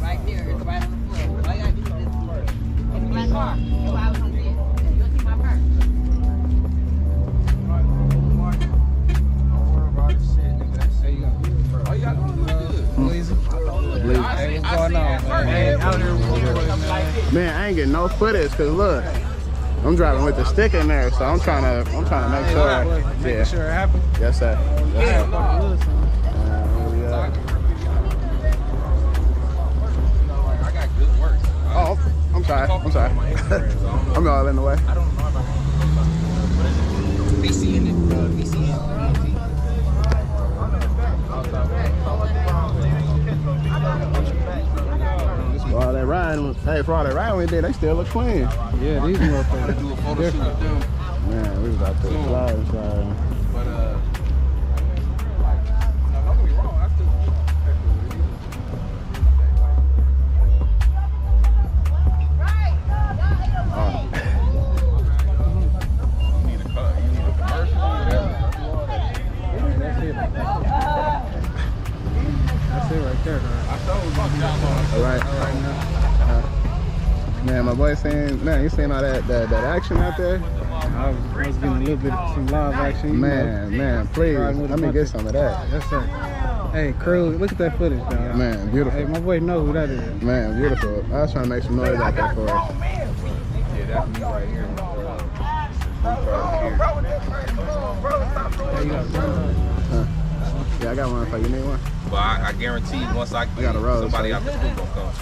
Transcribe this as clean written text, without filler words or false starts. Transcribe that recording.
right there. It's right on the floor. All you gotta do is it's a black car. That's what I was gonna see. You'll see my car. Oh, you got Blaze. Hey, what's going on, man? Hey, out here, Man, I ain't getting no footage because look, I'm driving with the stick in there, so I'm trying to make sure. Making sure it happens. Yes, sir. Yes, sir. I got good work. Oh, I'm sorry. I'm all in the way. I don't know about VC in it. VC in it. All that riding, hey, for all that riding we did, they still look clean. Yeah, these motherfuckers. Do a photo shoot with them. Man, we was out there sliding. But no, don't get me wrong. I still. You need a cut. You need a commercial. That's it right there, man. I told you. All right. Man, my boy saying, man, you seen all that action out there? I was getting a little bit of some live action. Man, please, let me get some of that. Yes, sir. Hey, crew, look at that footage, dog. Man, beautiful. Hey, my boy know who that is. Man, beautiful. I was trying to make some noise out there for us. Yeah, that's me right here. Hey, you got Yeah, I got one for you. You need one? But I guarantee once I got a rose, somebody so. out the school gonna come.